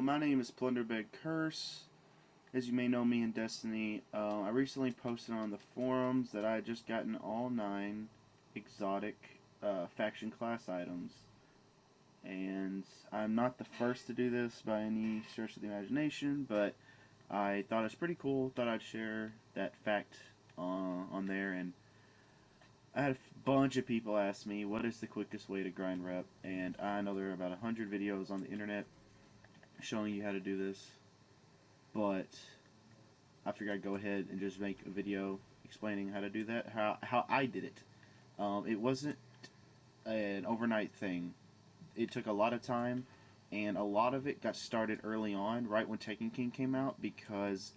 my name is Plunderbeg Curse. As you may know me in Destiny, I recently posted on the forums that I had just gotten all 9 exotic faction class items. And I'm not the first to do this by any stretch of the imagination, but I thought it was pretty cool. Thought I'd share that fact on there. And I had a bunch of people ask me, what is the quickest way to grind rep? And I know there are about 100 videos on the internet showing you how to do this, but I figured I'd go ahead and just make a video explaining how to do that, how I did it. It wasn't an overnight thing. It took a lot of time, and a lot of it got started early on, right when Taken King came out, because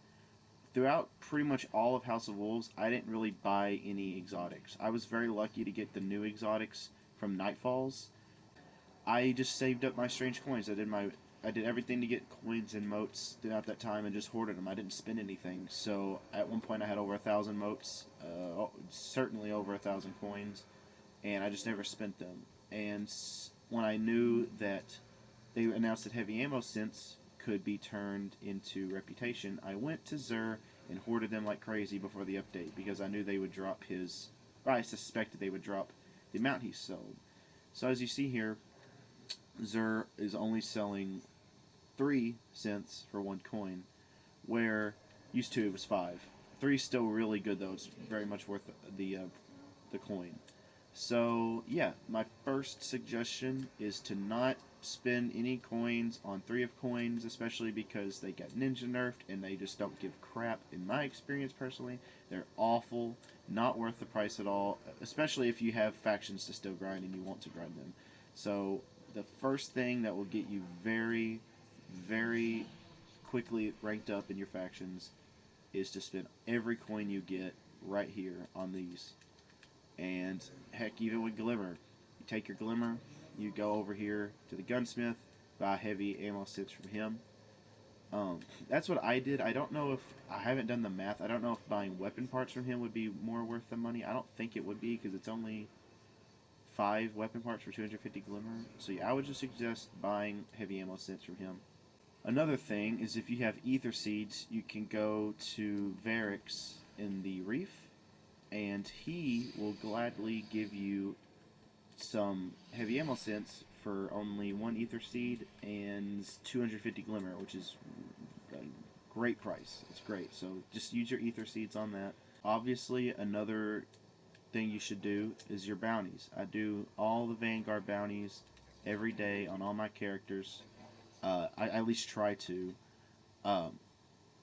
throughout pretty much all of House of Wolves, I didn't really buy any exotics. I was very lucky to get the new exotics from Nightfalls. I just saved up my strange coins. I did everything to get coins and motes throughout that time and just hoarded them. I didn't spend anything. So at one point I had over 1,000 motes, certainly over 1,000 coins, and I just never spent them. And when I knew that they announced that heavy ammo synths could be turned into reputation, I went to Xur and hoarded them like crazy before the update because I knew they would drop I suspected they would drop the amount he sold. So as you see here, Xur is only selling 3 cents for 1 coin, where used to it was 5. 3 is still really good though. It's very much worth the coin. So yeah, my first suggestion is to not spend any coins on 3 of coins, especially because they got ninja nerfed and they just don't give crap. In my experience personally, they're awful, not worth the price at all, especially if you have factions to still grind and you want to grind them. So the first thing that will get you very, very quickly ranked up in your factions is to spend every coin you get right here on these. And heck, even with Glimmer, you take your Glimmer, you go over here to the gunsmith, buy heavy ammo sets from him. That's what I did. I don't know if I haven't done the math. I don't know if buying weapon parts from him would be more worth the money. I don't think it would be because it's only 5 weapon parts for 250 Glimmer. So yeah, I would just suggest buying heavy ammo sets from him. Another thing is if you have ether seeds, you can go to Varix in the Reef, and he will gladly give you some heavy ammo synths for only 1 ether seed and 250 Glimmer, which is a great price. It's great. So just use your ether seeds on that. Obviously, another thing you should do is your bounties. I do all the Vanguard bounties every day on all my characters. I at least try to.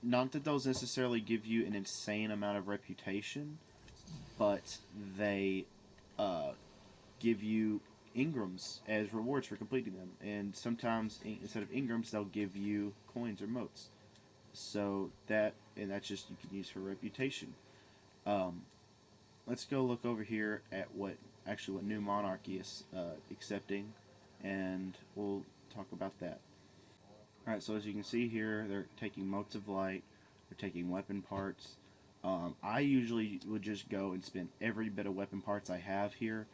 Not that those necessarily give you an insane amount of reputation, but they give you Ingrams as rewards for completing them. And sometimes instead of Ingrams, they'll give you coins or motes. So that's just you can use for reputation. Let's go look over here at what New Monarchy is accepting, and we'll talk about that. Alright, so as you can see here, they're taking motes of light, they're taking weapon parts. I usually would just go and spend every bit of weapon parts I have here,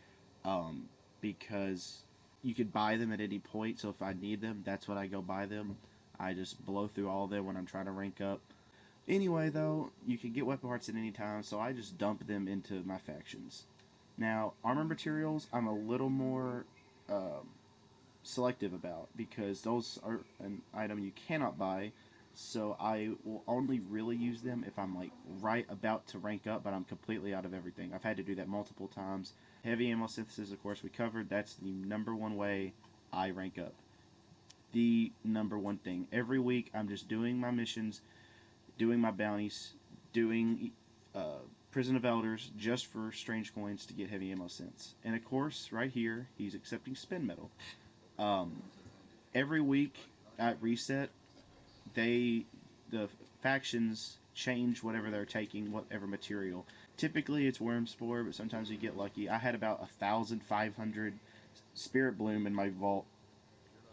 because you could buy them at any point, so if I need them, that's when I go buy them. I just blow through all of them when I'm trying to rank up. Anyway, though, you can get weapon parts at any time, so I just dump them into my factions. Now, armor materials, I'm a little more selective about, because those are an item you cannot buy, so I will only really use them if I'm like right about to rank up, but I'm completely out of everything. I've had to do that multiple times. Heavy ammo synthesis, of course, we covered. That's the #1 way I rank up. The #1 thing. Every week I'm just doing my missions, doing my bounties, doing Prison of Elders just for strange coins to get heavy ammo synths. And of course, right here, he's accepting spin metal. Every week at reset, the factions change whatever they're taking, whatever material. Typically it's worm spore, but sometimes you get lucky. I had about 1,500 spirit bloom in my vault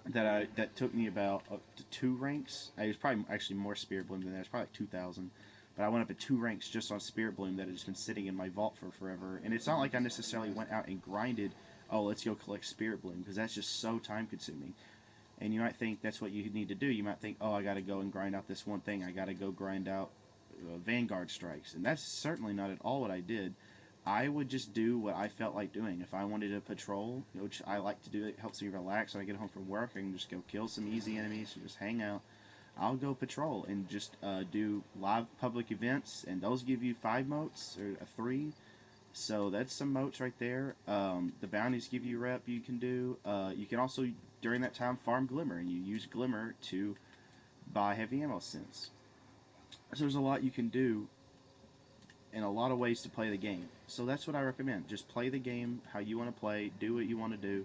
that took me about up to 2 ranks. I was probably actually more spirit bloom than that. It's probably like 2,000. But I went up to 2 ranks just on spirit bloom that had just been sitting in my vault for forever. And it's not like I necessarily went out and grinded, oh, let's go collect spirit bloom, because that's just so time consuming. And you might think that's what you need to do. You might think, oh, I got to go and grind out this one thing. I got to go grind out Vanguard strikes. And that's certainly not at all what I did. I would just do what I felt like doing. If I wanted to patrol, which I like to do, it helps me relax. When I get home from work, I can just go kill some easy enemies and just hang out. I'll go patrol and just do live public events, and those give you 5 motes or a 3. So that's some motes right there. The bounties give you rep you can do. You can also, during that time, farm Glimmer, and you use Glimmer to buy heavy ammo synths. So there's a lot you can do and a lot of ways to play the game. So that's what I recommend. Just play the game how you want to play, do what you want to do,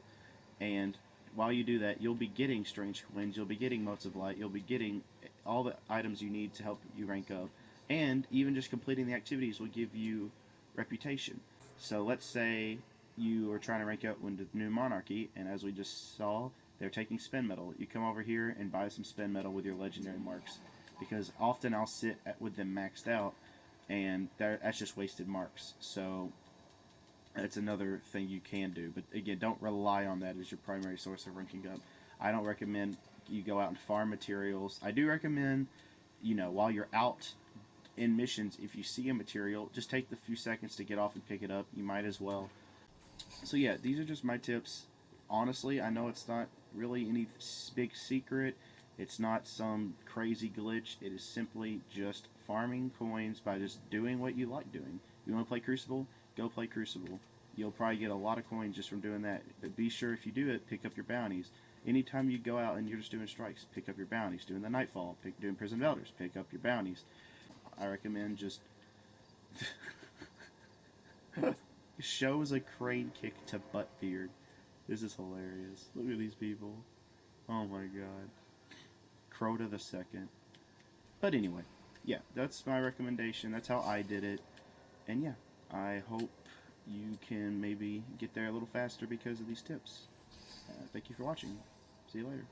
and while you do that, you'll be getting strange coins, you'll be getting motes of light, you'll be getting all the items you need to help you rank up, and even just completing the activities will give you reputation. So let's say you are trying to rank up into the new monarchy, and as we just saw, they're taking spin metal. You come over here and buy some spin metal with your legendary marks, because often I'll sit with them maxed out, and that's just wasted marks. So that's another thing you can do. But again, don't rely on that as your primary source of ranking up. I don't recommend you go out and farm materials. I do recommend, while you're out in missions, if you see a material, just take the few seconds to get off and pick it up. You might as well. So yeah, these are just my tips. Honestly, I know it's not really any big secret. It's not some crazy glitch. It is simply just farming coins by just doing what you like doing. You want to play Crucible? Go play Crucible. You'll probably get a lot of coins just from doing that. But be sure if you do it, pick up your bounties. Anytime you go out and you're just doing strikes, pick up your bounties. Doing the Nightfall, doing Prison of Elders, pick up your bounties. I recommend just shows a crane kick to Buttbeard. This is hilarious. Look at these people. Oh my god. Crota the second. But anyway, yeah, that's my recommendation. That's how I did it. And yeah, I hope you can maybe get there a little faster because of these tips. Thank you for watching. See you later.